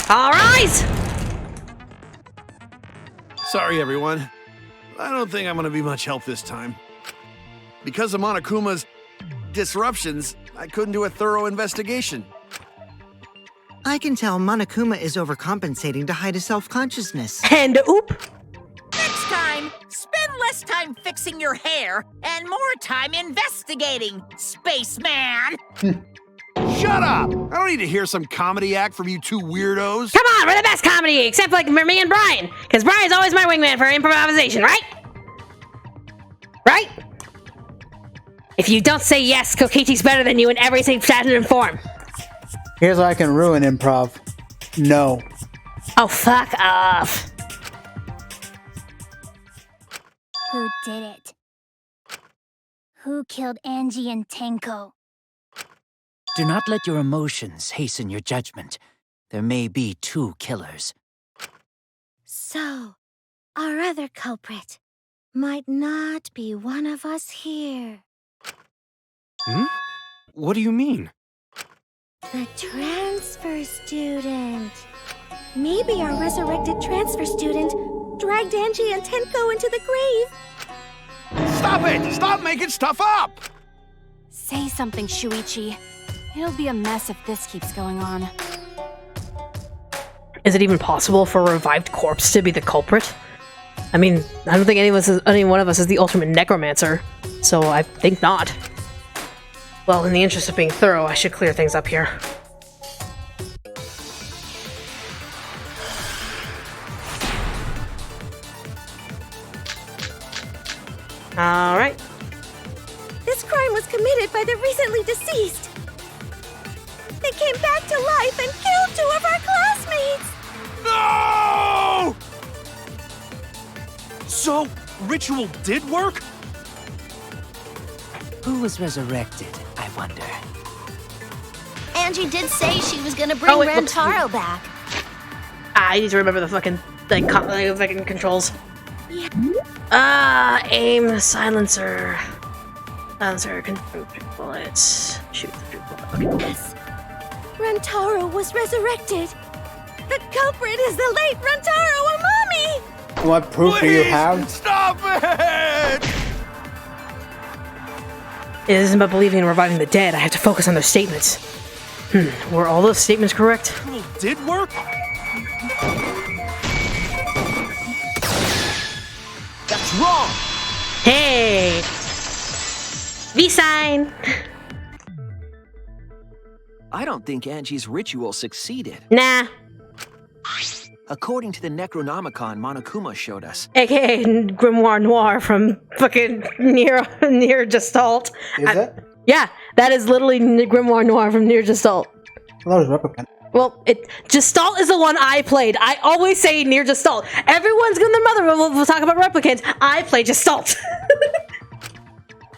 All rise! Sorry, everyone. I don't think I'm gonna be much help this time. Because of Monokuma's disruptions, I couldn't do a thorough investigation. I can tell Monokuma is overcompensating to hide his self-consciousness. And oop! Next time, spend less time fixing your hair and more time investigating, spaceman! Shut up! I don't need to hear some comedy act from you two weirdos. Come on, we're the best comedy, except like for me and Bryan. Because Bryan's always my wingman for improvisation, right? Right? If you don't say yes, Kokichi's better than you in everything pattern and form. Here's how I can ruin improv. No. Oh, fuck off. Who did it? Who killed Angie and Tenko? Do not let your emotions hasten your judgment. There may be two killers. So, our other culprit might not be one of us here. Hmm? What do you mean? The transfer student. Maybe our resurrected transfer student dragged Angie and Tenko into the grave. Stop it! Stop making stuff up! Say something, Shuichi. It'll be a mess if this keeps going on. Is it even possible for a revived corpse to be the culprit? I mean, I don't think any one of us is the ultimate necromancer, so I think not. Well, in the interest of being thorough, I should clear things up here. Alright. This crime was committed by the recently deceased. They came back to life and killed 2 of our classmates! No! So, ritual did work? Who was resurrected, I wonder? Angie did say she was gonna bring Rantaro back. I need to remember the fucking fucking controls. Yeah. Aim silencer. Silencer can shoot bullets. Shoot the bullet. Okay. Yes. Rantaro was resurrected. The culprit is the late Rantaro Amami! What proof do you have? Stop it! It isn't about believing and reviving the dead. I have to focus on their statements. Were all those statements correct? Ritual did work? That's wrong! Hey! V-sign! I don't think Angie's ritual succeeded. Nah. According to the Necronomicon Monokuma showed us. AKA Grimoire Noir from fucking Near Gestalt. Is it? Yeah, that is literally Grimoire Noir from Near Gestalt. That was Replicant. Well, Gestalt is the one I played. I always say Near Gestalt. Everyone's gonna their mother will talk about replicants. I play Gestalt.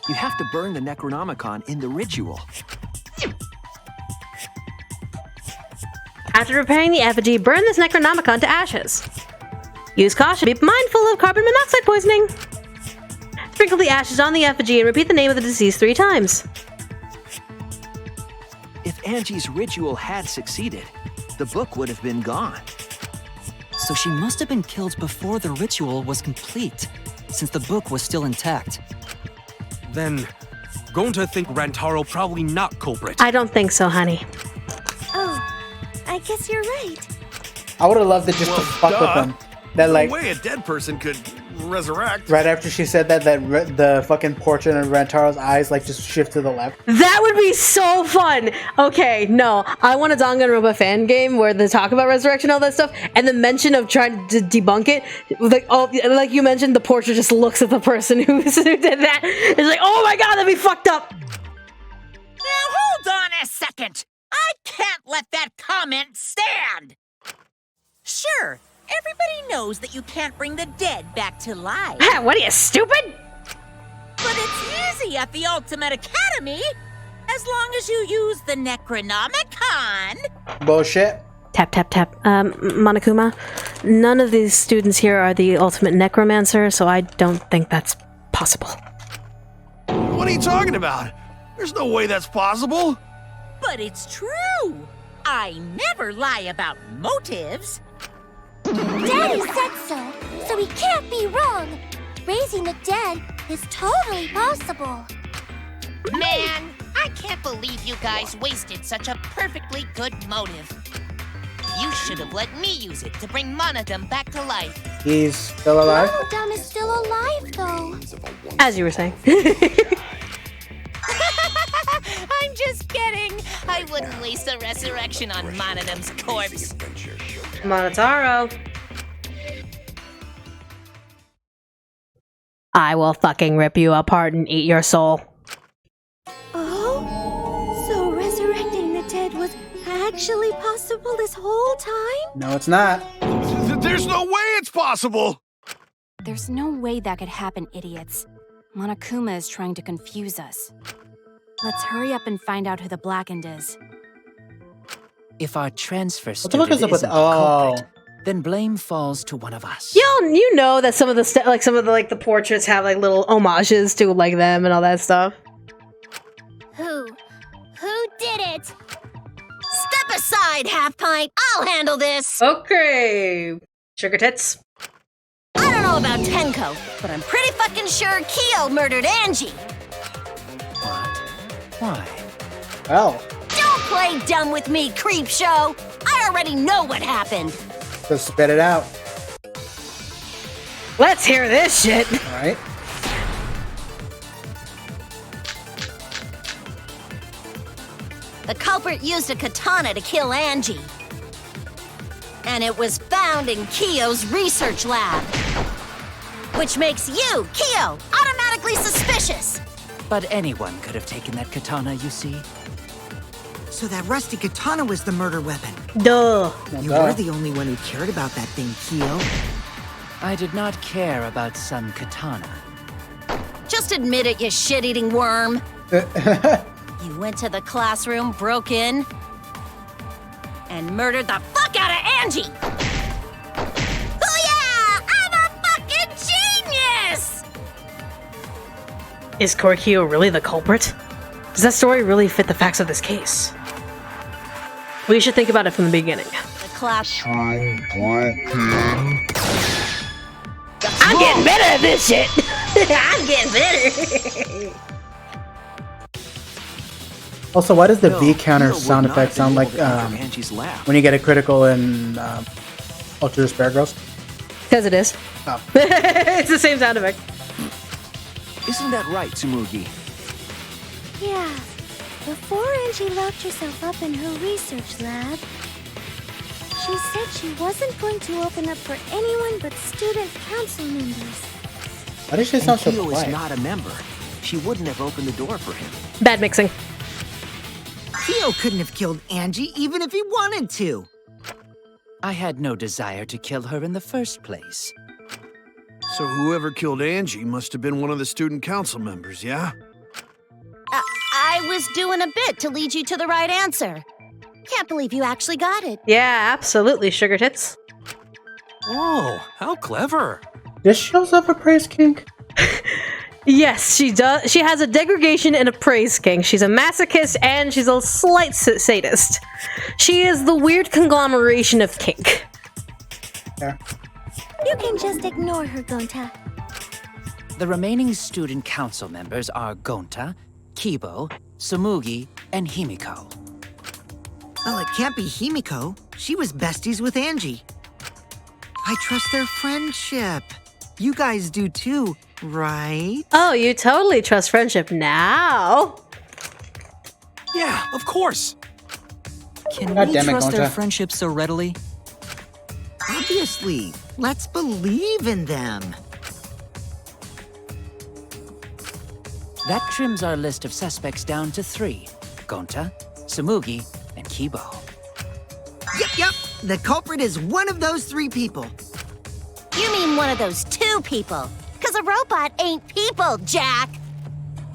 You have to burn the Necronomicon in the ritual. After repairing the effigy, burn this Necronomicon to ashes. Use caution. Be mindful of carbon monoxide poisoning. Sprinkle the ashes on the effigy and repeat the name of the deceased 3 times. If Angie's ritual had succeeded, the book would have been gone. So she must have been killed before the ritual was complete, since the book was still intact. Then, going to think Rantaro probably not culprit. I don't think so, honey. Oh, I guess you're right. I would have loved it just to fuck with them. That like, no way a dead person could resurrect. right after she said that, the fucking portrait of Rantaro's eyes like just shift to the left. That would be so fun! Okay, no. I want a DanganRonpa fan game where they talk about resurrection and all that stuff, and the mention of trying to debunk it, like you mentioned, the portrait just looks at the person who did that. It's like, oh my god, that'd be fucked up! Now hold on a second! I can't let that comment stand! Sure, everybody knows that you can't bring the dead back to life. What are you, stupid? But it's easy at the Ultimate Academy, as long as you use the Necronomicon. Bullshit. Tap, tap, tap. Monokuma, none of these students here are the ultimate necromancer, so I don't think that's possible. What are you talking about? There's no way that's possible. But it's true. I never lie about motives. Daddy said so he can't be wrong. Raising the dead is totally possible. Man, I can't believe you guys wasted such a perfectly good motive. You should have let me use it to bring Monodum back to life. He's still alive? Monodum is still alive, though. As you were saying. I'm just kidding. I wouldn't waste a resurrection on Monodum's corpse. Monotaro. I will fucking rip you apart and eat your soul. Oh? So resurrecting the dead was actually possible this whole time? No, it's not. There's no way it's possible! There's no way that could happen, idiots. Monokuma is trying to confuse us. Let's hurry up and find out who the Blackened is. If our transfer What the student fuck is up with isn't the oh? culprit, then blame falls to one of us. You know that some of the portraits have like little homages to like them and all that stuff. Who did it? Step aside, Half Pint. I'll handle this. Okay, sugar tits. I don't know about Tenko, but I'm pretty fucking sure Kyo murdered Angie. What? Why? Well, Don't play dumb with me, creep show. I already know what happened. just spit it out. Let's hear this shit. All right. The culprit used a katana to kill Angie. And it was found in Kyo's research lab. Which makes you, Kyo, automatically suspicious. But anyone could have taken that katana, you see. So that rusty katana was the murder weapon. Duh. You were the only one who cared about that thing, Kyo. I did not care about some katana. Just admit it, you shit-eating worm. You went to the classroom, broke in, and murdered the fuck out of Angie! Oh yeah! I'm a fucking genius! Is Korikyo really the culprit? Does that story really fit the facts of this case? We should think about it from the beginning. The class... I'm getting better at this shit! I'm getting better! Also, why does the No, V counter Kyo would sound not effect have sound been like able to enter Angie's lab. when you get a critical in Ultra Despair Girls? Because it is. Oh. It's the same sound effect. Isn't that right, Tsumugi? Yeah. Before Angie locked herself up in her research lab, she said she wasn't going to open up for anyone but student council members. Why does she And sound so Kyo is quiet? not a member. She wouldn't have opened the door for him. Bad mixing. Kyo couldn't have killed Angie even if he wanted to. I had no desire to kill her in the first place. So whoever killed Angie must have been one of the student council members, yeah? I was doing a bit to lead you to the right answer. Can't believe you actually got it. Yeah, absolutely, sugar tits. Oh, how clever. Does she also have a praise kink? Yes, she does. She has a degradation and a praise king. She's a masochist and she's a slight sadist. She is the weird conglomeration of kink. Yeah. You can just ignore her, Gonta. The remaining student council members are Gonta, Kibo, Tsumugi, and Himiko. Well, it can't be Himiko. She was besties with Angie. I trust their friendship. You guys do too, right? Oh, you totally trust friendship now. Yeah, of course. Can God we damn it, trust their Gonta. friendship so readily? Obviously. Let's believe in them. That trims our list of suspects down to 3. Gonta, Tsumugi, and Kibo. Yep. The culprit is one of those 3 people. You mean one of those 2 people? Because a robot ain't people, Jack.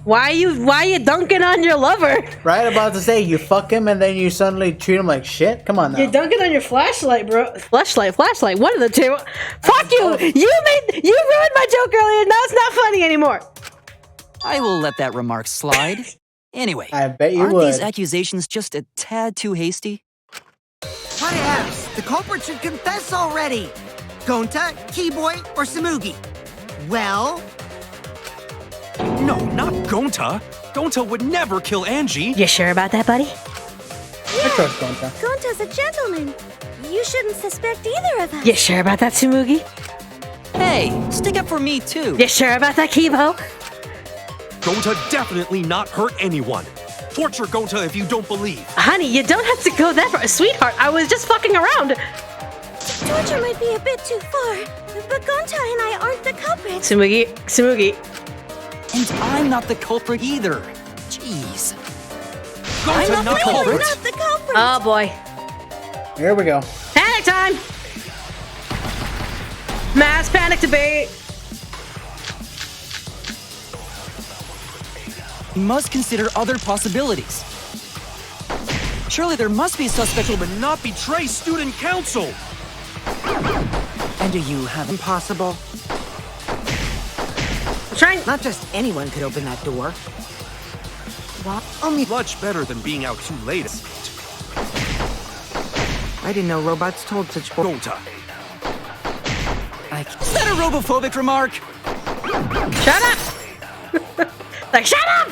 Why you dunking on your lover? Right about to say you fuck him and then you suddenly treat him like shit? Come on now. You're dunking on your flashlight, bro. Flashlight. One of the two. Fuck you! You ruined my joke earlier. Now it's not funny anymore. I will let that remark slide. Anyway, I bet you aren't would. these accusations just a tad too hasty? What ifs? The culprit should confess already. Gonta, Keyboy, or Samugi? Well... No, not Gonta. Gonta would never kill Angie. You sure about that, buddy? I trust Gonta. Gonta's a gentleman. You shouldn't suspect either of us. You sure about that, Tsumugi? Hey, stick up for me too. You sure about that, Kibo? Gonta definitely not hurt anyone. Torture Gonta if you don't believe. Honey, you don't have to go that far. Sweetheart, I was just fucking around. Torture might be a bit too far, but Gonta and I aren't the culprits. Tsumugi. And I'm not the culprit either. Jeez. Gonta not We're culprit. not the culprit. Oh boy. Here we go. Panic time! Mass panic debate. We must consider other possibilities. Surely there must be a suspect who But not betray student council. And do you have Impossible. Trying. Not just anyone could open that door. What? Only... Much better than being out too late. I didn't know robots told such... Gonta. Is that a robophobic remark? Shut up! Like, shut up!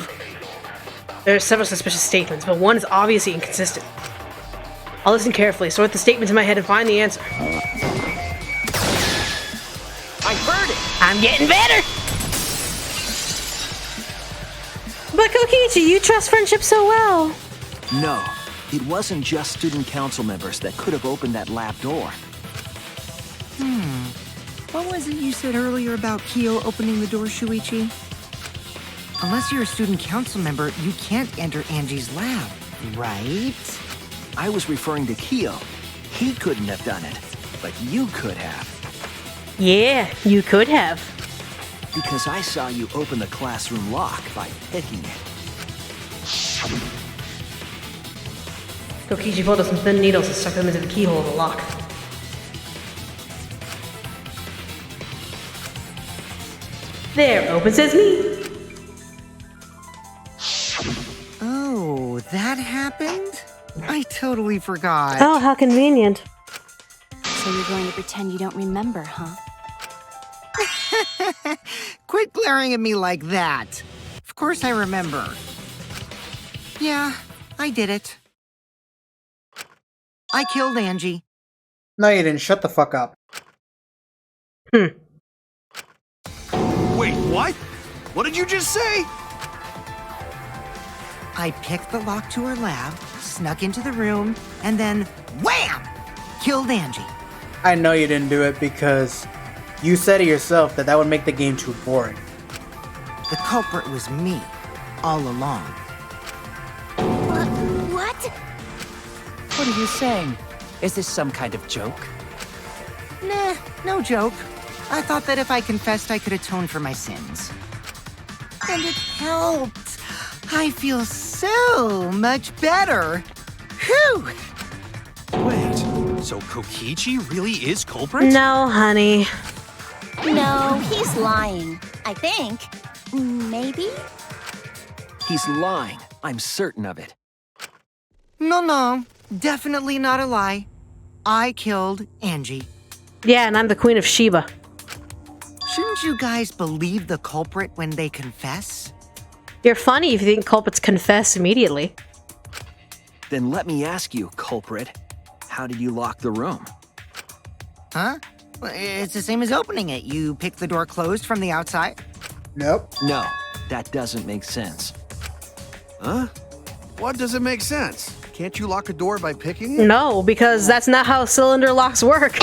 There are several suspicious statements, but one is obviously inconsistent. I'll listen carefully, sort the statements in my head, and find the answer. I heard it! I'm getting better! But Kokichi, you trust friendship so well. No, it wasn't just student council members that could have opened that lab door. What was it you said earlier about Kyo opening the door, Shuichi? Unless you're a student council member, you can't enter Angie's lab, right? I was referring to Kyo. He couldn't have done it, but you could have. Yeah, you could have. Because I saw you open the classroom lock by picking it. Kokichi pulled out some thin needles and stuck them into the keyhole of the lock. There, open sesame. Oh, that happened? I totally forgot. Oh, how convenient. So you're going to pretend you don't remember, huh? Quit glaring at me like that. Of course I remember. Yeah, I did it. I killed Angie. No, you didn't. Shut the fuck up. Wait, what? What did you just say? I picked the lock to her lab, snuck into the room, and then wham! Killed Angie. I know you didn't do it because you said it yourself that would make the game too boring. The culprit was me, all along. What? What are you saying? Is this some kind of joke? Nah, no joke. I thought that if I confessed, I could atone for my sins. And it helped. I feel so much better. Whew! Wait, so Kokichi really is culprit? No, honey. No, he's lying. I think. Maybe? He's lying. I'm certain of it. No, definitely not a lie. I killed Angie. Yeah, and I'm the Queen of Sheba. Shouldn't you guys believe the culprit when they confess? You're funny if you think culprits confess immediately. Then let me ask you, culprit, how did you lock the room? Huh? Well, it's the same as opening it. You pick the door closed from the outside. Nope. No, that doesn't make sense. Huh? What doesn't make sense? Can't you lock a door by picking it? No, because that's not how cylinder locks work.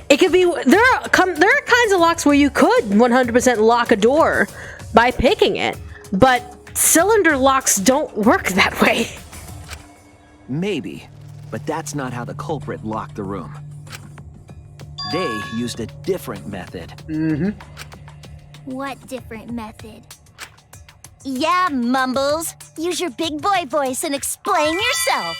It could be there are kinds of locks where you could 100% lock a door by picking it, but cylinder locks don't work that way. Maybe, but that's not how the culprit locked the room. They used a different method. What different method? Yeah, Mumbles. Use your big boy voice and explain yourself.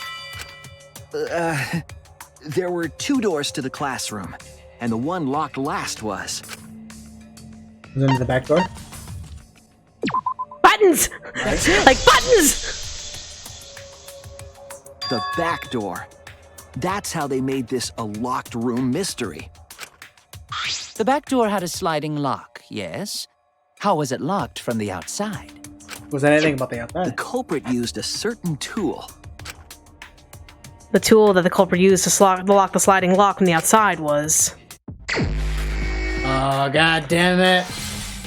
There were 2 doors to the classroom, and the one locked last was... Is it the back door? Buttons! Like buttons! the back door. That's how they made this a locked room mystery. The back door had a sliding lock, yes? How was it locked from the outside? Was that anything about the The outside? culprit used a certain tool. The tool that the culprit used to lock the sliding lock from the outside was... Oh, god damn it.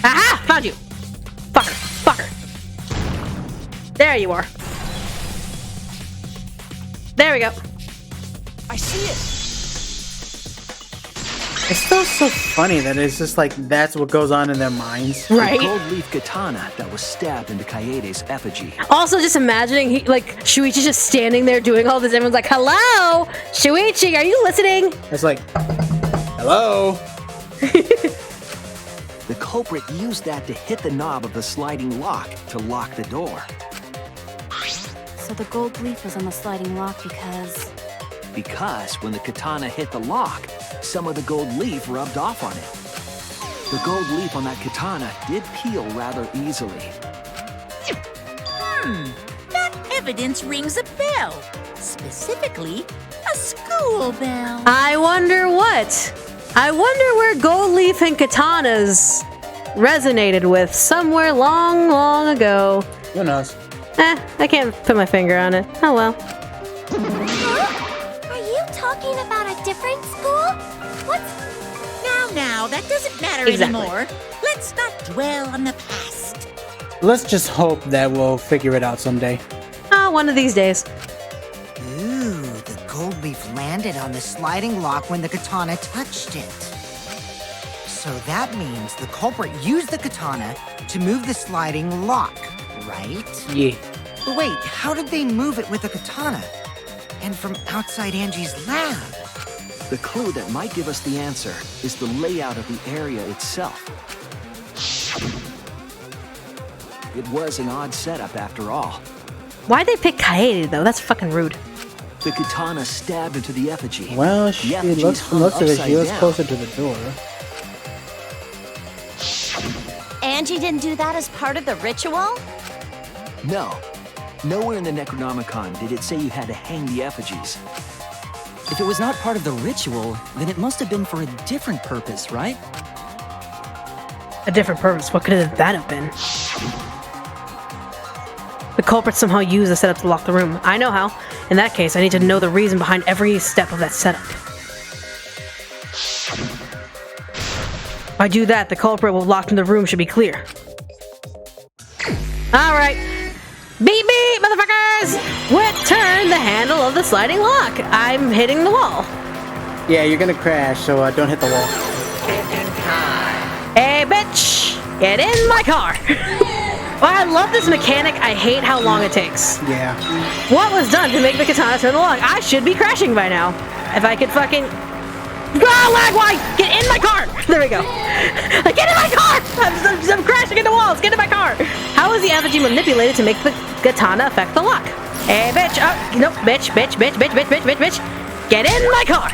Aha! Found you! Fucker! Fucker! There you are. There we go. I see it! It's still so funny that it's just like that's what goes on in their minds. Right? The gold leaf katana that was stabbed into Kaede's effigy. Also, just imagining, Shuichi's just standing there doing all this. Everyone's like, hello? Shuichi, are you listening? It's like, hello? The culprit used that to hit the knob of the sliding lock to lock the door. So the gold leaf was on the sliding lock Because when the katana hit the lock, some of the gold leaf rubbed off on it. The gold leaf on that katana did peel rather easily. That evidence rings a bell. Specifically, a school bell. I wonder what? I wonder where gold leaf and katanas resonated with somewhere long, long ago. Who knows? I can't put my finger on it. Oh well. Are you talking about a different school? What's... Now, that doesn't matter Exactly. anymore. Let's not dwell on the past. Let's just hope that we'll figure it out someday. Oh, one of these days. Ooh, the gold leaf landed on the sliding lock when the katana touched it. So that means the culprit used the katana to move the sliding lock, right? Yeah. But wait, how did they move it with the katana? And from outside Angie's lab? The clue that might give us the answer is the layout of the area itself. It was an odd setup after all. Why'd they pick Kaede though? That's fucking rude. The katana stabbed into the effigy. Well, she The effigies looks hung like she upside was down. closer to the door. Angie didn't do that as part of the ritual? No. Nowhere in the Necronomicon did it say you had to hang the effigies. If it was not part of the ritual, then it must have been for a different purpose, right? A different purpose. What could that have been? The culprit somehow used the setup to lock the room. I know how. In that case, I need to know the reason behind every step of that setup. If I do that, the culprit locked in the room should be clear. Alright. Beep beep, motherfuckers! Turn the handle of the sliding lock. I'm hitting the wall. Yeah, you're gonna crash, so don't hit the wall. Hey, bitch! Get in my car! Well, I love this mechanic. I hate how long it takes. Yeah. What was done to make the katana turn the lock? I should be crashing by now. If I could fucking... Ah, Lagwai! Get in my car! There we go. Get in my car! I'm crashing into walls. Get in my car! How is the effigy manipulated to make the katana affect the lock? Hey, bitch! Oh, nope, bitch. Get in my car!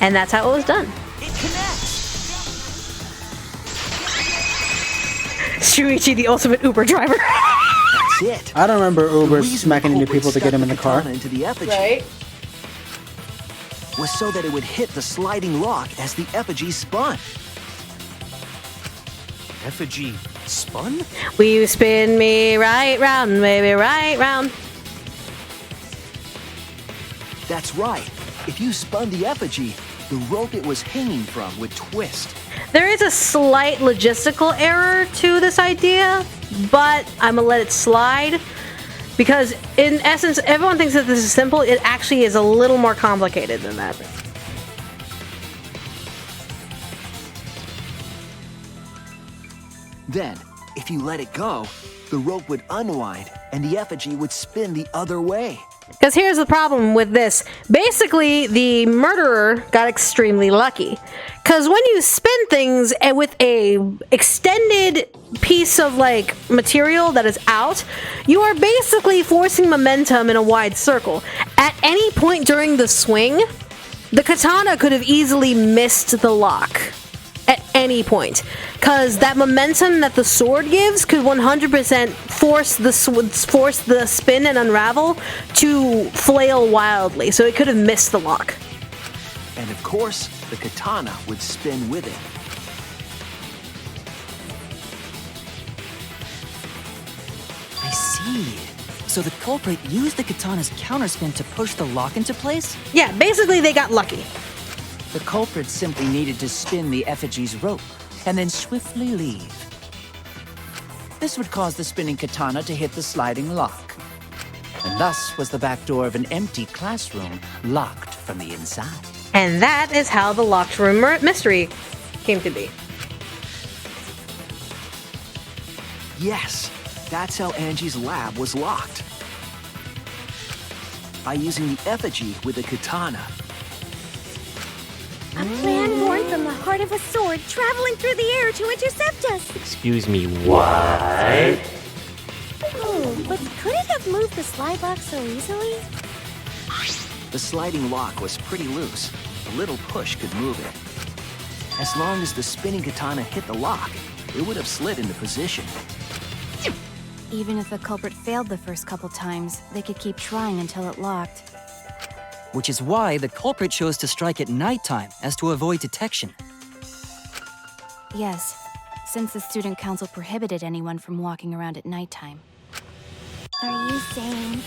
And that's how it was done. It connects! Shuichi, the ultimate Uber driver. That's it. I don't remember The Uber reason smacking the into culprit people to get stuck them in the car. katana into the effigy was so that it would hit the sliding lock as the effigy spun. Effigy spun? Will you spin me right round, baby, right round? That's right. If you spun the effigy, the rope it was hanging from would twist. There is a slight logistical error to this idea, but I'm gonna let it slide. Because in essence, everyone thinks that this is simple. It actually is a little more complicated than that. Then, if you let it go, the rope would unwind and the effigy would spin the other way. Because here's the problem with this. Basically, the murderer got extremely lucky. Because when you spin things with a extended piece of material that is out, you are basically forcing momentum in a wide circle. At any point during the swing, the katana could have easily missed the lock. At any point, because that momentum that the sword gives could 100% force the spin and unravel to flail wildly, so it could have missed the lock. And of course, the katana would spin with it. I see. So the culprit used the katana's counterspin to push the lock into place? Yeah, basically they got lucky. The culprit simply needed to spin the effigy's rope and then swiftly leave. This would cause the spinning katana to hit the sliding lock. And thus was the back door of an empty classroom locked from the inside. And that is how the locked room mystery came to be. Yes, that's how Angie's lab was locked. By using the effigy with the katana. A plan born from the heart of a sword traveling through the air to intercept us. Excuse me, what? Oh, but could it have moved the slide lock so easily? The sliding lock was pretty loose. A little push could move it. As long as the spinning katana hit the lock, it would have slid into position. Even if the culprit failed the first couple times, they could keep trying until it locked. Which is why the culprit chose to strike at nighttime, as to avoid detection. Yes, since the student council prohibited anyone from walking around at nighttime. Are you saying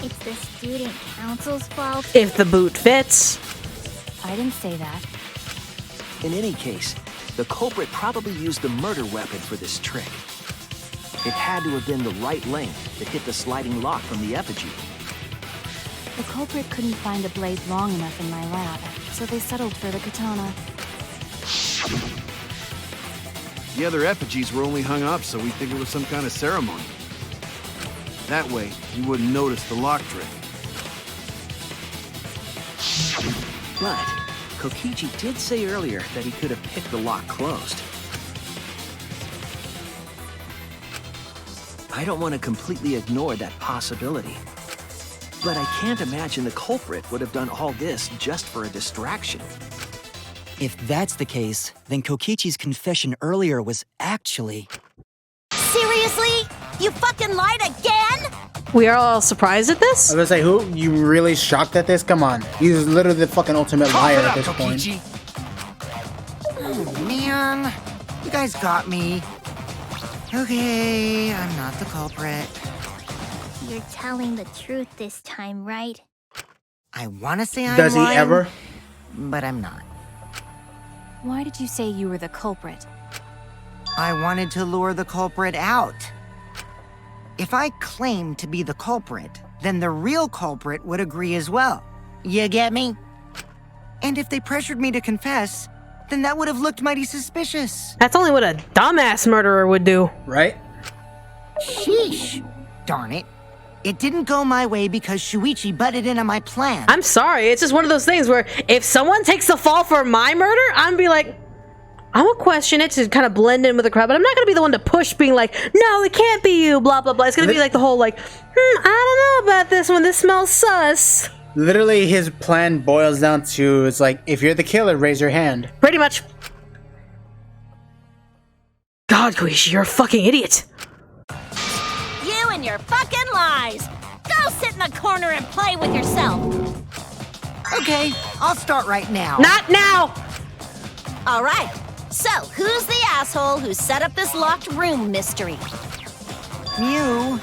it's the student council's fault? If the boot fits. I didn't say that. In any case, the culprit probably used the murder weapon for this trick. It had to have been the right length to hit the sliding lock from the effigy. The culprit couldn't find a blade long enough in my lab, so they settled for the katana. The other effigies were only hung up so we think it was some kind of ceremony. That way, you wouldn't notice the lock trick. But Kokichi did say earlier that he could have picked the lock closed. I don't want to completely ignore that possibility. But I can't imagine the culprit would have done all this just for a distraction. If that's the case, then Kokichi's confession earlier was actually... Seriously? You fucking lied again? We are all surprised at this? I was gonna say, who? You really shocked at this? Come on. He's literally the fucking ultimate liar at this point. Oh, man. You guys got me. Okay, I'm not the culprit. You're telling the truth this time, right? I want to say I'm Does he lying, ever? but I'm not. Why did you say you were the culprit? I wanted to lure the culprit out. If I claimed to be the culprit, then the real culprit would agree as well. You get me? And if they pressured me to confess, then that would have looked mighty suspicious. That's only what a dumbass murderer would do. Right? Sheesh. Darn it. It didn't go my way because Shuichi butted in on my plan. I'm sorry, it's just one of those things where if someone takes the fall for my murder, I'm gonna be like, I'm gonna question it to kind of blend in with the crowd, but I'm not gonna be the one to push being like, no, it can't be you, blah, blah, blah. It's gonna be like the whole like, I don't know about this one, this smells sus. Literally, his plan boils down to, it's like, if you're the killer, raise your hand. Pretty much. God, Kokichi, you're a fucking idiot. You and your fucking lies! Go sit in the corner and play with yourself! Okay, I'll start right now. Not now! Alright, so who's the asshole who set up this locked room mystery? Mew,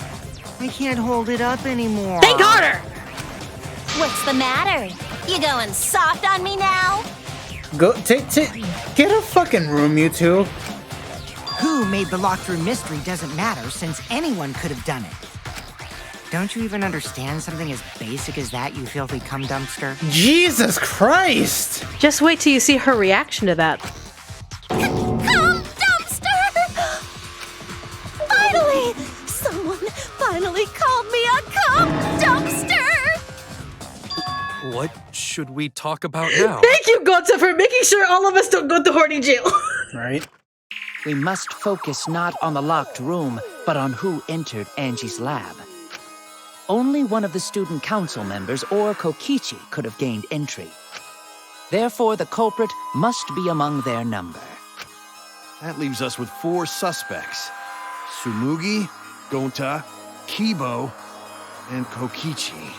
I can't hold it up anymore. Think harder! What's the matter? You going soft on me now? Go, get a fucking room, you two. Who made the locked room mystery doesn't matter since anyone could have done it. Don't you even understand something as basic as that, you filthy cum dumpster? Jesus Christ! Just wait till you see her reaction to that. Cum dumpster! Finally! Someone finally called me a cum dumpster! What should we talk about now? Thank you, Gota, for making sure all of us don't go to horny jail. Right? We must focus not on the locked room, but on who entered Angie's lab. Only one of the student council members or Kokichi could have gained entry. Therefore, the culprit must be among their number. That leaves us with 4 suspects. Tsumugi, Gonta, Kibo, and Kokichi.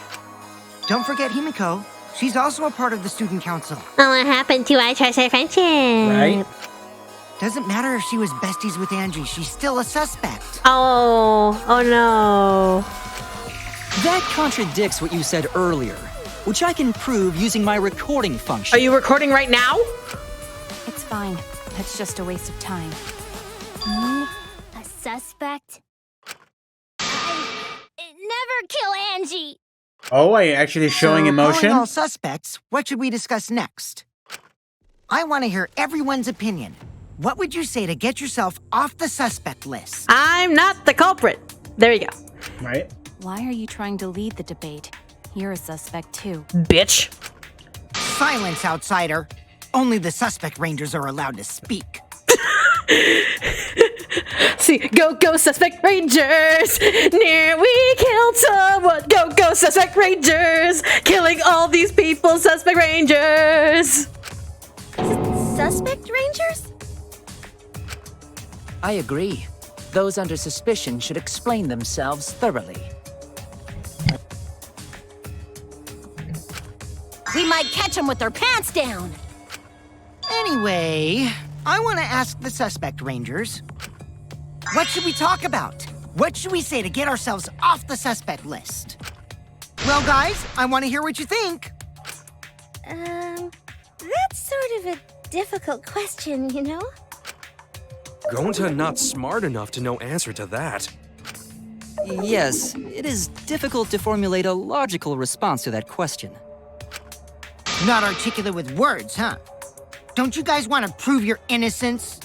Don't forget Himiko. She's also a part of the student council. What happened to I Trust Our Friendship? Right? Doesn't matter if she was besties with Angie, she's still a suspect. Oh no. That contradicts what you said earlier, which I can prove using my recording function. Are you recording right now? It's fine. It's just a waste of time. Me? A suspect? Never kill Angie! Oh, are you actually showing emotion? Calling all suspects, what should we discuss next? I want to hear everyone's opinion. What would you say to get yourself off the suspect list? I'm not the culprit. There you go. Right? Why are you trying to lead the debate? You're a suspect too. Bitch. Silence, outsider. Only the suspect rangers are allowed to speak. See, go suspect rangers. Near we killed someone. Go suspect rangers. Killing all these people, suspect rangers. Suspect rangers? I agree. Those under suspicion should explain themselves thoroughly. We might catch them with their pants down. Anyway, I want to ask the suspect rangers. What should we talk about? What should we say to get ourselves off the suspect list? Well, guys, I want to hear what you think. That's sort of a difficult question, you know? Gonta not smart enough to know answer to that. Yes, it is difficult to formulate a logical response to that question. Not articulate with words, huh? Don't you guys want to prove your innocence?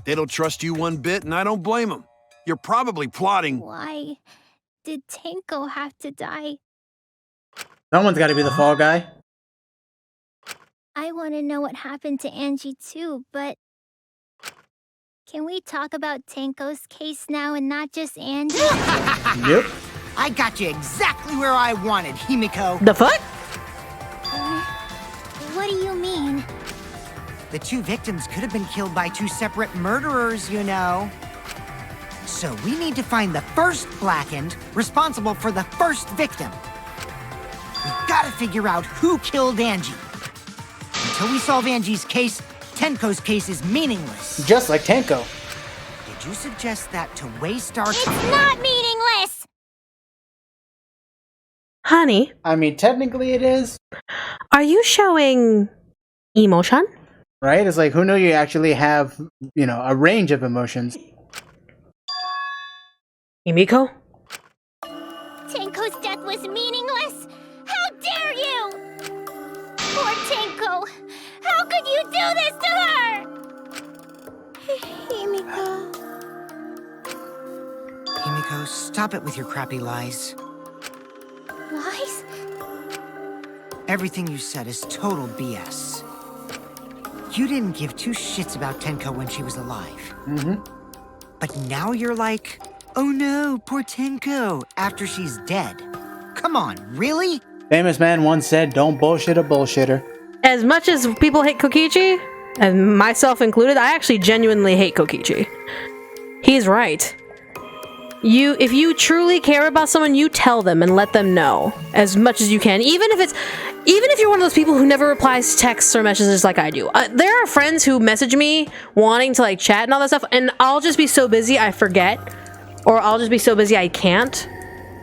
They don't trust you one bit, and I don't blame them. You're probably plotting. Why did Tenko have to die? Someone's got to be the fall guy. I want to know what happened to Angie too, but can we talk about Tenko's case now and not just Angie? Yep. I got you exactly where I wanted, Himiko. The fuck? What do you mean? The 2 victims could have been killed by 2 separate murderers, you know. So we need to find the first blackened responsible for the first victim. We've got to figure out who killed Angie. Until we solve Angie's case, Tenko's case is meaningless. Just like Tenko. Did you suggest that to waste our It's time? not meaningless! Honey, I mean, technically it is, are you showing emotion? right? It's like, who knew you actually have, a range of emotions? Himiko? Tenko's death was meaningless? How dare you! Poor Tenko! How could you do this to her? Himiko. Himiko, stop it with your crappy lies. Lies? Everything you said is total BS. You didn't give 2 shits about Tenko when she was alive. Mm-hmm. But now you're like, oh no, poor Tenko, after she's dead. Come on, really? Famous man once said, don't bullshit a bullshitter. As much as people hate Kokichi, and myself included, I actually genuinely hate Kokichi. He's right. If you truly care about someone, you tell them and let them know as much as you can. Even if you're one of those people who never replies to texts or messages like I do. There are friends who message me wanting to like chat and all that stuff, and I'll just be so busy I forget, or I'll just be so busy I can't.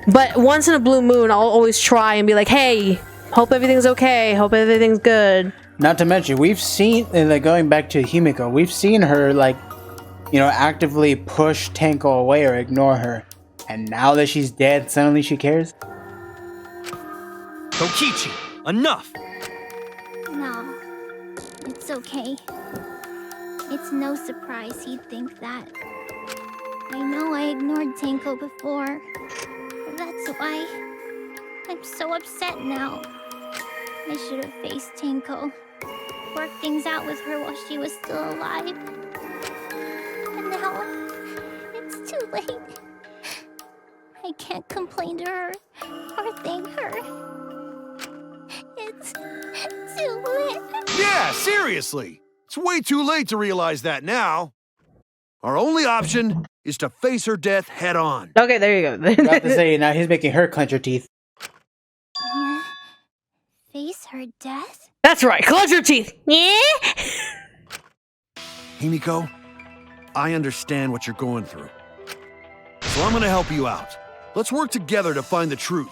But once in a blue moon, I'll always try and be like, hey, hope everything's okay, hope everything's good. Not to mention, we've seen, like, going back to Himiko, we've seen her, like, actively push Tenko away or ignore her. And now that she's dead, suddenly she cares? Kokichi, enough! No, it's okay. It's no surprise he'd think that. I know I ignored Tenko before. That's why I'm so upset now. I should have faced Tenko, worked things out with her while she was still alive. And now, it's too late. I can't complain to her or thank her. It's too late. Yeah, seriously. It's way too late to realize that now. Our only option is to face her death head on. Okay, there you go. About to say, now he's making her clench her teeth. Face her death? That's right, clench your teeth. Yeah. Himiko, I understand what you're going through. So I'm gonna help you out. Let's work together to find the truth.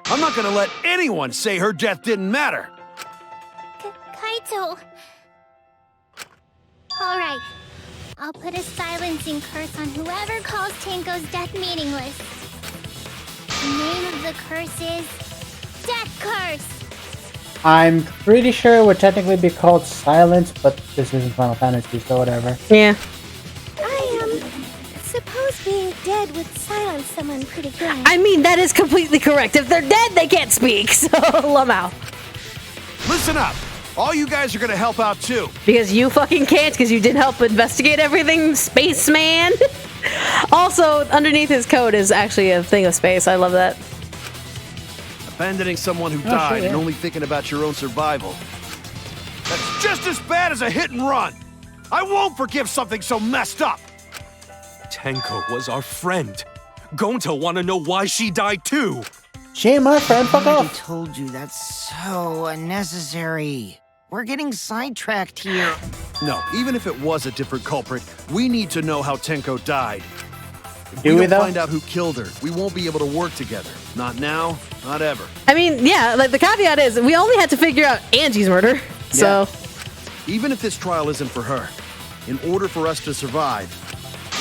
I'm not gonna let anyone say her death didn't matter. Kaito. Alright. I'll put a silencing curse on whoever calls Tenko's death meaningless. The name of the curse is Death Curse. I'm pretty sure it would technically be called silence, but this isn't Final Fantasy, so whatever. Yeah. Suppose being dead would silence someone pretty good. I mean, that is completely correct. If they're dead, they can't speak, so Lamau. Listen up. All you guys are gonna help out too. Because you fucking can't, because you did help investigate everything, spaceman. Also, underneath his coat is actually a thing of space. I love that. Abandoning someone who died and only thinking about your own survival. That's just as bad as a hit and run. I won't forgive something so messed up. Tenko was our friend. Gonta wanna know why she died too. She ain't my friend, fuck I off. told you, that's so unnecessary. We're getting sidetracked here. No, even if it was a different culprit, we need to know how Tenko died. If Do we don't though? find out who killed her, we won't be able to work together. Not now, not ever. I mean, yeah, like the caveat is we only had to figure out Angie's murder, so. Even if this trial isn't for her, in order for us to survive,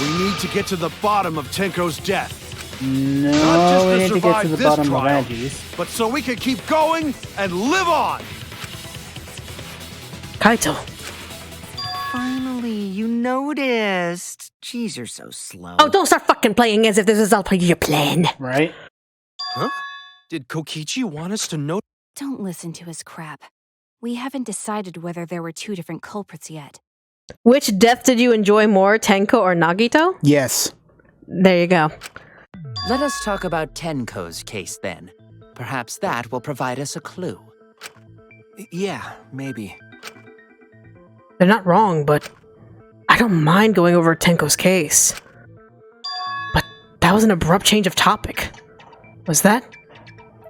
we need to get to the bottom of Tenko's death. No, Not just we to need to get survive to the this bottom of trial, Angie's. but so we can keep going and live on. Kaito. Finally, you noticed. Jeez, you're so slow. Oh, don't start fucking playing as if this is all part of your plan. Right? Huh? Did Kokichi want us to know? Don't listen to his crap. We haven't decided whether there were two different culprits yet. Which death did you enjoy more, Tenko or Nagito? Yes. There you go. Let us talk about Tenko's case then. Perhaps that will provide us a clue. Yeah, maybe. They're not wrong, but I don't mind going over Tenko's case. But that was an abrupt change of topic. Was that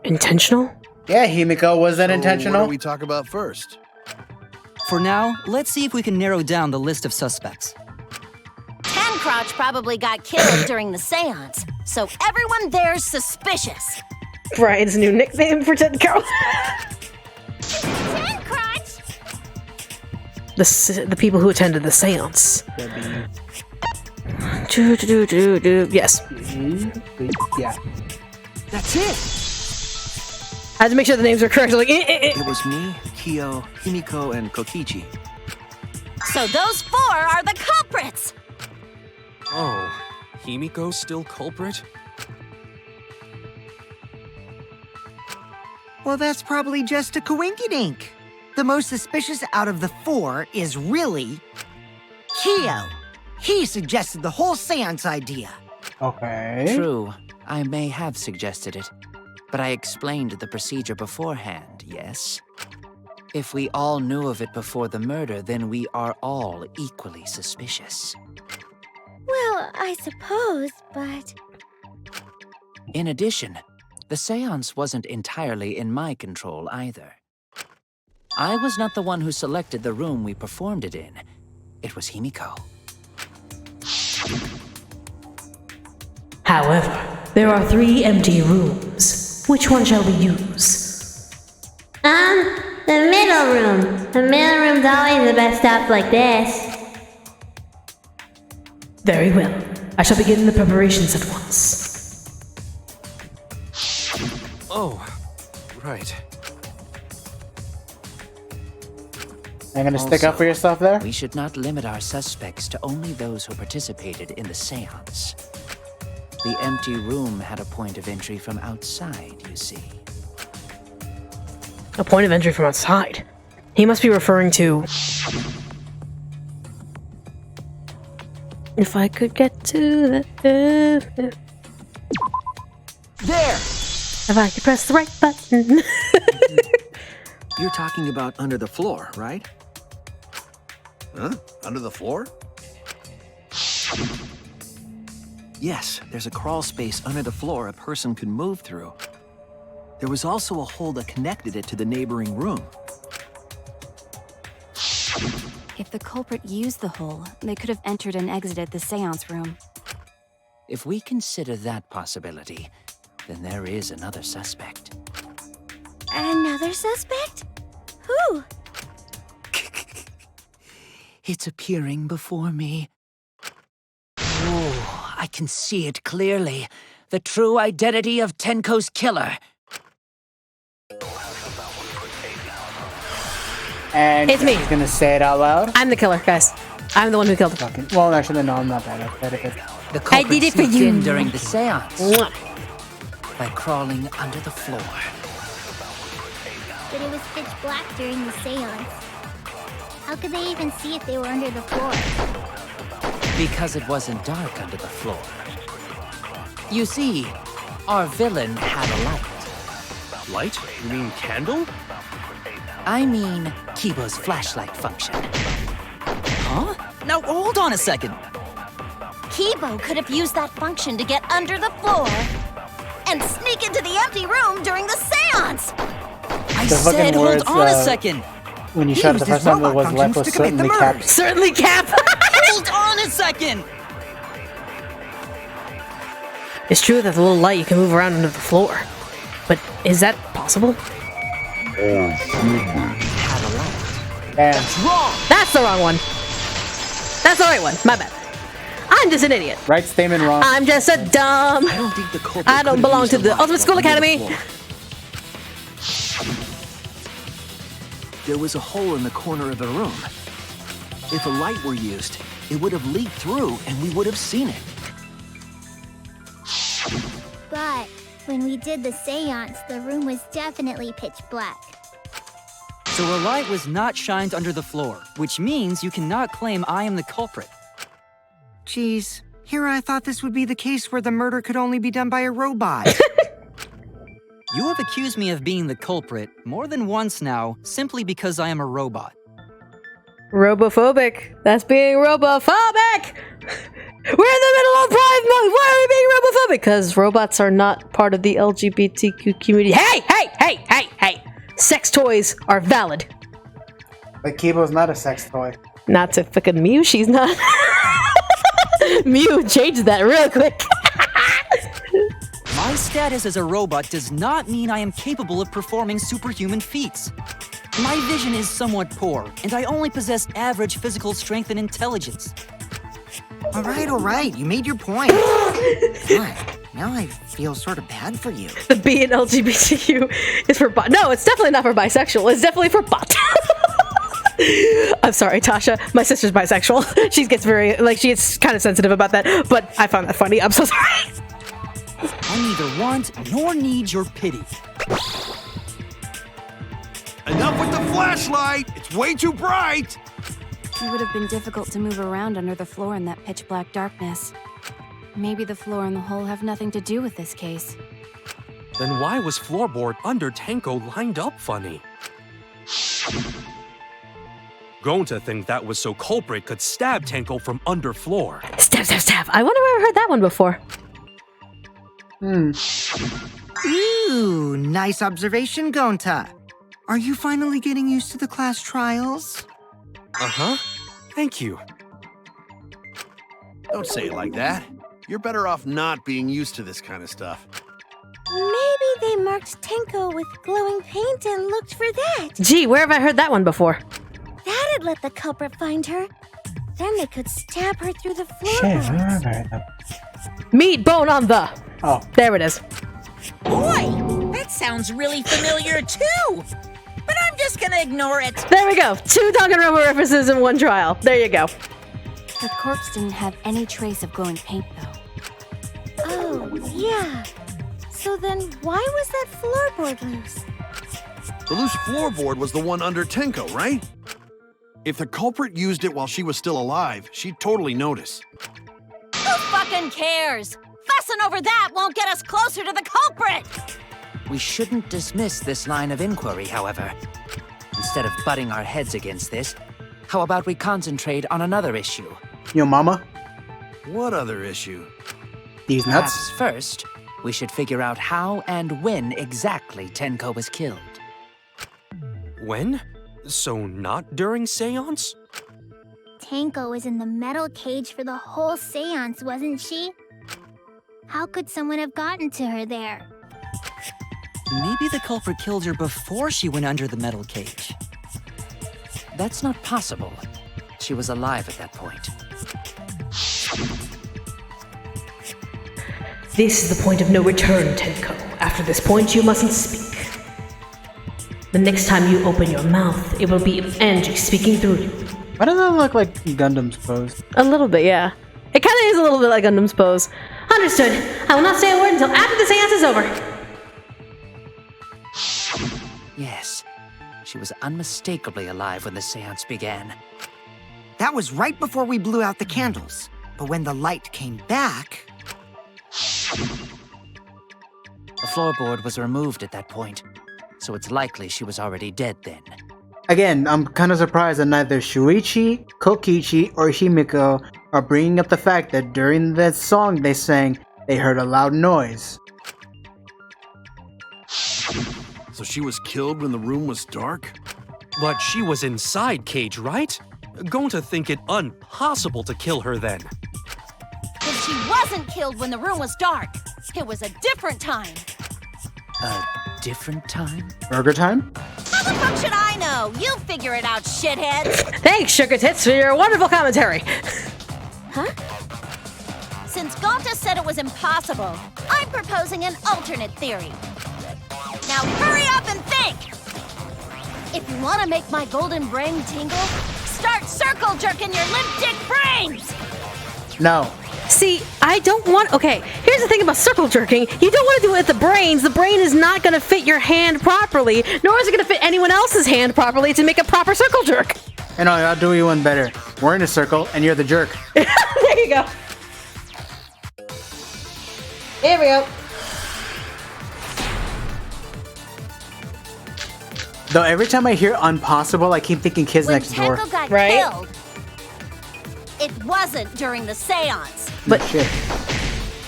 intentional? Yeah, Himiko, was that intentional? What do we talk about first? For now, let's see if we can narrow down the list of suspects. Crotch probably got killed during the seance, so everyone there's suspicious. Bryan's new nickname for Tenko. Crotch! The people who attended the seance. Yes. Yeah. That's it! I had to make sure the names were correct. Like, It was me, Kyo, Himiko, and Kokichi. So those four are the culprits! Oh, Himiko still culprit? Well, that's probably just a coinkydink. The most suspicious out of the four is really Kyo. He suggested the whole seance idea. Okay. True, I may have suggested it, but I explained the procedure beforehand, yes? If we all knew of it before the murder, then we are all equally suspicious. Well, I suppose, but... In addition, the seance wasn't entirely in my control either. I was not the one who selected the room we performed it in. It was Himiko. However, there are 3 empty rooms. Which one shall we use? The middle room. The middle room's always the best stuff like this. Very well. I shall begin the preparations at once. Oh, right. Are you gonna stick up for yourself there? We should not limit our suspects to only those who participated in the seance. The empty room had a point of entry from outside, you see. A point of entry from outside. He must be referring to... If I could get to the... There! If I could press the right button. You're talking about under the floor, right? Huh? Under the floor? Yes, there's a crawl space under the floor a person could move through. There was also a hole that connected it to the neighboring room. If the culprit used the hole, they could have entered and exited the seance room. If we consider that possibility, then there is another suspect. Another suspect? Who? It's appearing before me. Oh, I can see it clearly. The true identity of Tenko's killer. And It's me. She's gonna say it out loud. I'm the killer, guys. I'm the one who killed him. Fucking. Well, actually, no, I'm not that. I did it. The culprit I did it for sneaked you. in during the seance Mwah. by crawling under the floor. But it was pitch black during the seance. How could they even see if they were under the floor? Because it wasn't dark under the floor. You see, our villain had a light. Light? You mean candle? I mean, Kibo's flashlight function. Huh? Now hold on a second. Kibo could have used that function to get under the floor and sneak into the empty room during the seance. I The said fucking hold words, on a second. When you shot it the first time, it was left with certainly capped. Certainly Cap. Hold on a second. It's true that the little light you can move around under the floor, but is that possible? Had a light. Damn. Wrong! That's the wrong one. That's the right one. My bad. I'm just an idiot. Right statement wrong. I'm just a dumb. I don't think the culprit I don't could have belong used to a the light Ultimate School under the Academy. floor. There was a hole in the corner of the room. If a light were used, it would have leaked through and we would have seen it. But when we did the seance, the room was definitely pitch black. So a light was not shined under the floor, which means you cannot claim I am the culprit. Geez, here I thought this would be the case where the murder could only be done by a robot. You have accused me of being the culprit more than once now, simply because I am a robot. Robophobic. That's being robophobic. We're in the middle of Pride Month. Why are we being robophobic? Because robots are not part of the LGBTQ community. Hey, hey, hey, hey, hey. Sex toys are valid. But Kibo's not a sex toy. Not to fucking Mew, she's not. Mew changed that real quick. My status as a robot does not mean I am capable of performing superhuman feats. My vision is somewhat poor, and I only possess average physical strength and intelligence. All right, you made your point. God, now I feel sort of bad for you. The B in LGBTQ is for bot. No, it's definitely not for bisexual. It's definitely for bot. I'm sorry, Tasha. My sister's bisexual. She gets very, she gets kind of sensitive about that, but I found that funny. I'm so sorry. I neither want nor need your pity. Enough with the flashlight! It's way too bright! It would have been difficult to move around under the floor in that pitch black darkness. Maybe the floor and the hole have nothing to do with this case. Then why was floorboard under Tenko lined up funny? Going to think that was so culprit could stab Tenko from under floor. Stab, stab, stab. I wonder where I've heard that one before. Ooh, nice observation, Gonta. Are you finally getting used to the class trials? Uh-huh. Thank you. Don't say it like that. You're better off not being used to this kind of stuff. Maybe they marked Tenko with glowing paint and looked for that. Gee, where have I heard that one before? That'd let the culprit find her. Then they could stab her through the Shit, where floorboards. have I heard that? Meat bone on the. Oh. There it is. Boy, that sounds really familiar too. But I'm just gonna ignore it. There we go. 2 DanganRonpa references in 1 trial. There you go. The corpse didn't have any trace of glowing paint, though. Oh, yeah. So then why was that floorboard loose? The loose floorboard was the one under Tenko, right? If the culprit used it while she was still alive, she'd totally notice. Who fucking cares? Fussing over that won't get us closer to the culprit! We shouldn't dismiss this line of inquiry, however. Instead of butting our heads against this, how about we concentrate on another issue? Yo, mama? What other issue? These nuts. Perhaps first, we should figure out how and when exactly Tenko was killed. When? So not during seance? Tenko was in the metal cage for the whole seance, wasn't she? How could someone have gotten to her there? Maybe the culprit killed her before she went under the metal cage. That's not possible. She was alive at that point. This is the point of no return, Tenko. After this point, you mustn't speak. The next time you open your mouth, it will be Angie speaking through you. Why does that look like Gundam's pose? A little bit, yeah. It kind of is a little bit like Gundam's pose. Understood. I will not say a word until after the seance is over. Yes, she was unmistakably alive when the seance began. That was right before we blew out the candles. But when the light came back... The floorboard was removed at that point, so it's likely she was already dead then. Again, I'm kind of surprised that neither Shuichi, Kokichi, or Himiko are bringing up the fact that during that song they sang, they heard a loud noise. So she was killed when the room was dark? But she was inside cage, right? Going to think it impossible to kill her then. But she wasn't killed when the room was dark. It was a different time. A different time? Burger time? How the fuck should I know? You figure it out, shitheads. Thanks, Sugar Tits, for your wonderful commentary. Huh? Since Gonta said it was impossible, I'm proposing an alternate theory. Now hurry up and think! If you want to make my golden brain tingle, start circle jerking your limp dick brains! No. See, I don't want... Okay, here's the thing about circle jerking. You don't want to do it with the brains. The brain is not going to fit your hand properly, nor is it going to fit anyone else's hand properly to make a proper circle jerk. And I'll do you one better. We're in a circle, and you're the jerk. There you go. Here we go. Though every time I hear impossible, I keep thinking Kids Next Door. When Tenko got Right? killed, it wasn't during the seance. But shit.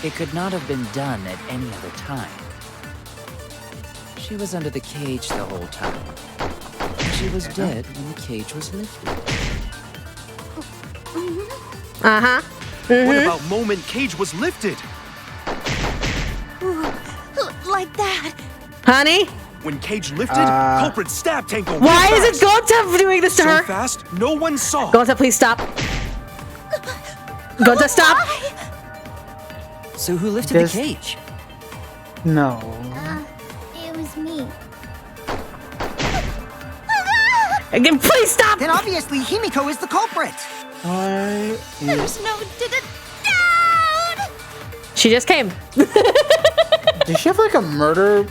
It could not have been done at any other time. She was under the cage the whole time. She was dead when the cage was lifted. Uh-huh. What about moment cage was lifted? Ooh, like that. Honey? When cage lifted, culprit stabbed Tenko. Why is it Gonta doing this to her? So fast, no one saw. Gonta, please stop. Gonta, stop. So who lifted the cage? No. It was me. Again, please stop. Then obviously Himiko is the culprit. There's no doubt. She just came. Does she have like a murder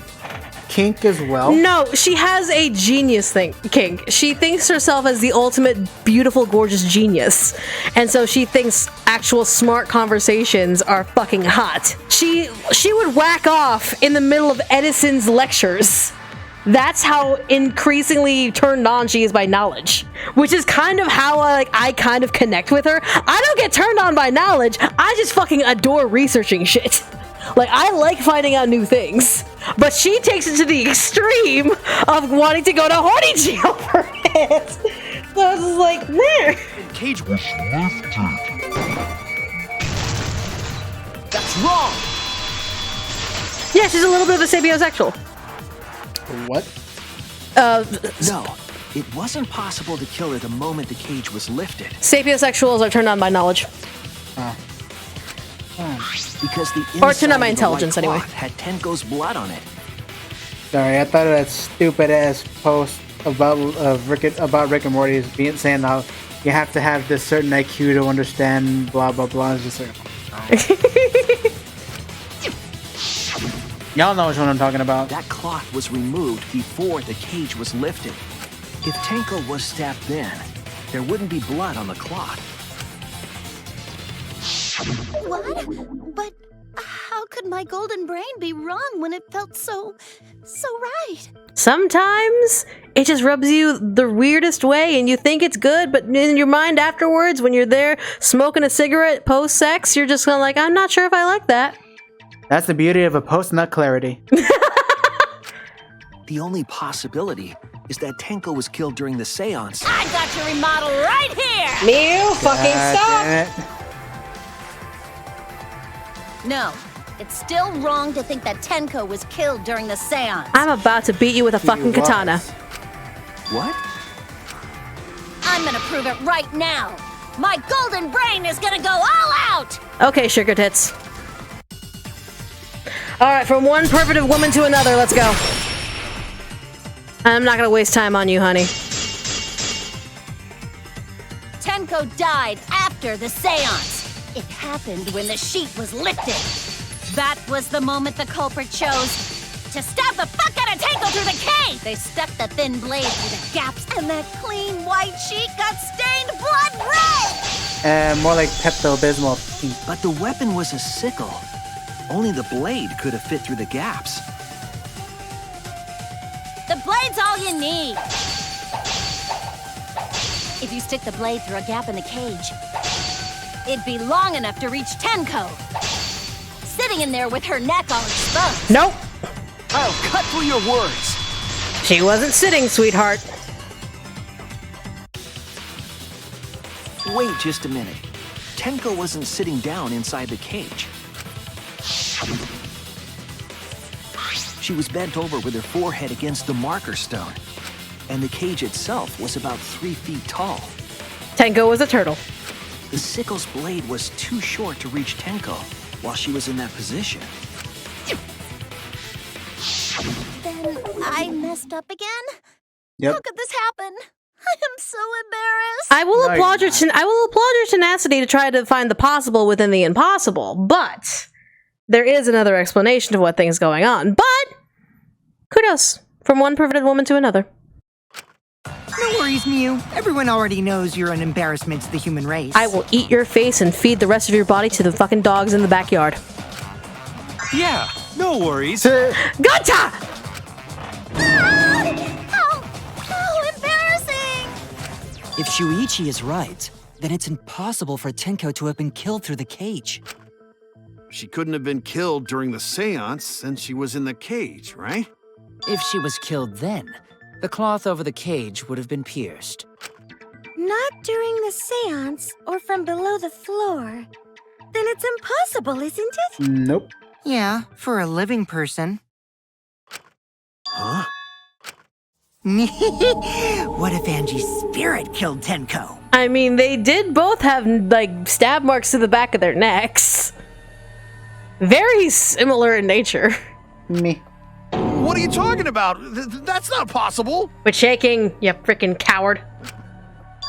kink as well? No, she has a genius kink. She thinks herself as the ultimate beautiful, gorgeous genius. And so she thinks actual smart conversations are fucking hot. She would whack off in the middle of Edison's lectures. That's how increasingly turned on she is by knowledge. Which is kind of how I kind of connect with her. I don't get turned on by knowledge. I just fucking adore researching shit. Like, I like finding out new things. But she takes it to the extreme of wanting to go to horny jail for it. So I was like, there. Cage was lifted. That's wrong. Yeah, she's a little bit of a sapiosexual. What? No, it wasn't possible to kill her the moment the cage was lifted. Sapiosexuals are turned on by knowledge. Because the Or turned on inside by of the intelligence, white anyway. cloth had Tenko's blood on it. Sorry, I thought of that stupid ass post about Rick and Morty saying how you have to have this certain IQ to understand blah blah blah. It's just like, y'all know which one I'm talking about. That cloth was removed before the cage was lifted. If Tenko was stabbed then, there wouldn't be blood on the cloth. What? But how could my golden brain be wrong when it felt so right? Sometimes it just rubs you the weirdest way, and you think it's good, but in your mind afterwards, when you're there smoking a cigarette post-sex, you're just going like, I'm not sure if I like that. That's the beauty of a post-nut clarity. The only possibility is that Tenko was killed during the seance. I got your remodel right here! Mew, fucking stop! No, it's still wrong to think that Tenko was killed during the seance. I'm about to beat you with a fucking katana. What? I'm gonna prove it right now. My golden brain is gonna go all out! Okay, sugar tits. Alright, from one perverted woman to another, let's go. I'm not gonna waste time on you, honey. Tenko died after the seance. It happened when the sheet was lifted. That was the moment the culprit chose to stab the fuck out of Tenko through the cage. They stuck the thin blade through the gaps, and that clean white sheet got stained blood red! More like Pepto-Bismol pink. But the weapon was a sickle. Only the blade could have fit through the gaps. The blade's all you need. If you stick the blade through a gap in the cage, it'd be long enough to reach Tenko. Sitting in there with her neck all exposed. Nope. I'll cut through your words. She wasn't sitting, sweetheart. Wait just a minute. Tenko wasn't sitting down inside the cage. She was bent over with her forehead against the marker stone, and the cage itself was about 3 feet tall. Tenko was a turtle. The sickle's blade was too short to reach Tenko while she was in that position. Then I messed up again? Yep. How could this happen? I am so embarrassed. I will applaud your tenacity to try to find the possible within the impossible, but there is another explanation of what things going on. But kudos from one perverted woman to another. No worries, Mew. Everyone already knows you're an embarrassment to the human race. I will eat your face and feed the rest of your body to the fucking dogs in the backyard. Yeah, no worries. Gotcha! How embarrassing! If Shuichi is right, then it's impossible for Tenko to have been killed through the cage. She couldn't have been killed during the seance since she was in the cage, right? If she was killed then, the cloth over the cage would have been pierced. Not during the seance or from below the floor. Then it's impossible, isn't it? Nope. Yeah, for a living person. Huh? What if Angie's spirit killed Tenko? I mean, they did both have, like, stab marks to the back of their necks. Very similar in nature. Me. What are you talking about? That's not possible. But shaking, you freaking coward.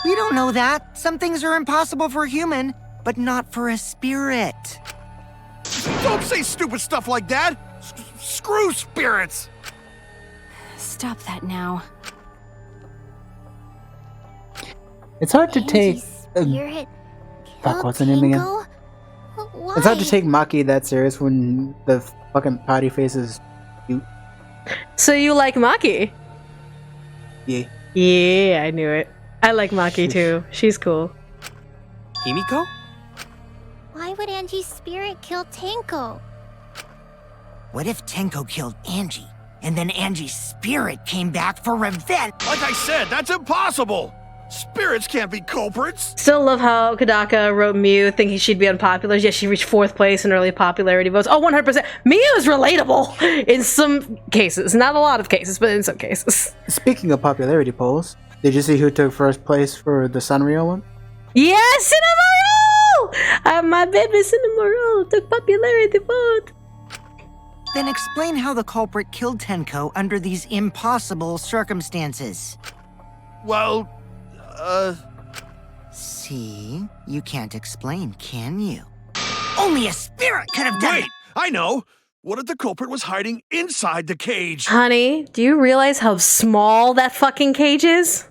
We don't know that. Some things are impossible for a human, but not for a spirit. Don't say stupid stuff like that. Screw spirits. Stop that now. It's hard to take. Spirit Fuck, what's the name again? Tenko? Why? It's hard to take Maki that serious when the fucking potty face is cute. So you like Maki? Yeah. Yeah, I knew it. I like Maki too. She's cool. Himiko? Why would Angie's spirit kill Tenko? What if Tenko killed Angie, and then Angie's spirit came back for revenge? Like I said, that's impossible. Spirits can't be culprits. Still love how Kadaka wrote Mew thinking she'd be unpopular. Yes, she reached 4th place in early popularity votes. Oh, 100%. Mew is relatable in some cases. Not a lot of cases, but in some cases. Speaking of popularity polls, did you see who took 1st place for the Sanrio one? Yes, Cinnamoroll! My baby Cinnamoroll took popularity vote. Then explain how the culprit killed Tenko under these impossible circumstances. Well, See? You can't explain, can you? Only a spirit could have done wait, it! I know. What if the culprit was hiding inside the cage? Honey, do you realize how small that fucking cage is?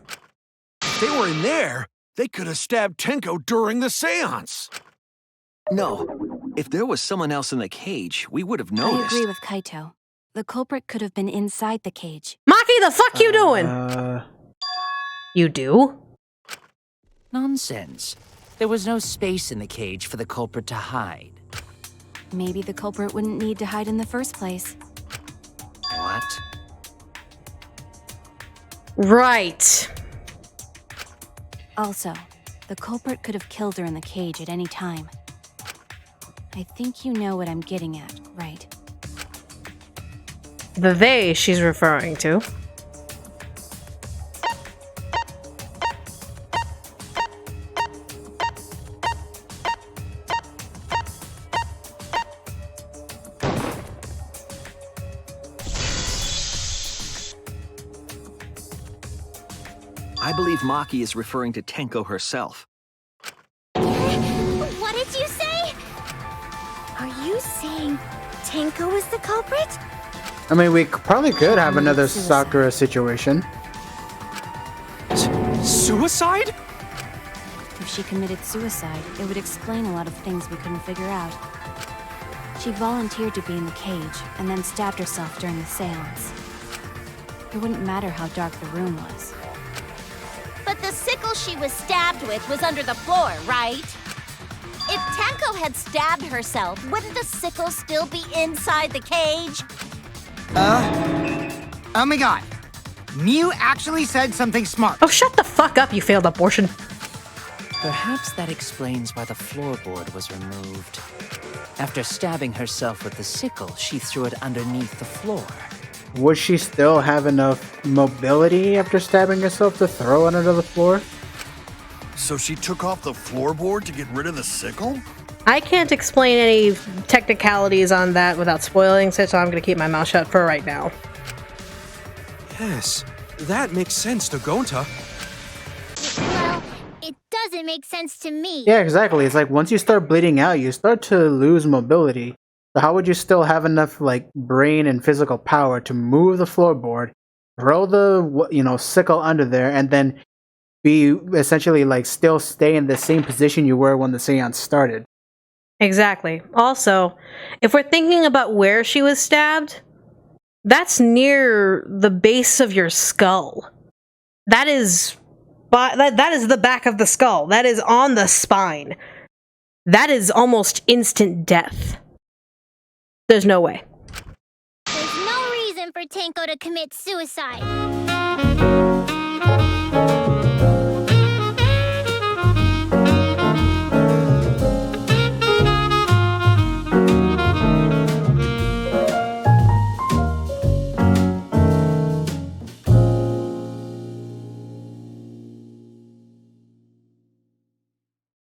If they were in there, they could have stabbed Tenko during the seance. No, if there was someone else in the cage, we would have I noticed. agree with Kaito. The culprit could have been inside the cage. Maki, the fuck you doing? You do? Nonsense. There was no space in the cage for the culprit to hide. Maybe the culprit wouldn't need to hide in the first place. What? Right. Also, the culprit could have killed her in the cage at any time. I think you know what I'm getting at, right? The they she's referring to. I believe Maki is referring to Tenko herself. What did you say? Are you saying Tenko is the culprit? I mean, we probably could have another Sakura situation. Suicide? If she committed suicide, it would explain a lot of things we couldn't figure out. She volunteered to be in the cage, and then stabbed herself during the seance. It wouldn't matter how dark the room was. But the sickle she was stabbed with was under the floor, right? If Tenko had stabbed herself, wouldn't the sickle still be inside the cage? Oh my god. Mew actually said something smart. Oh, shut the fuck up, you failed abortion. Perhaps that explains why the floorboard was removed. After stabbing herself with the sickle, she threw it underneath the floor. Would she still have enough mobility after stabbing herself to throw it under the floor? So she took off the floorboard to get rid of the sickle? I can't explain any technicalities on that without spoiling it, so I'm gonna keep my mouth shut for right now. Yes, that makes sense to Gonta. Well, it doesn't make sense to me. Yeah, exactly. It's like once you start bleeding out, you start to lose mobility. So how would you still have enough like brain and physical power to move the floorboard, throw the sickle under there, and then be essentially like still stay in the same position you were when the seance started? Exactly. Also, if we're thinking about where she was stabbed, that's near the base of your skull. That is the back of the skull. That is on the spine. That is almost instant death. There's no way. There's no reason for Tenko to commit suicide.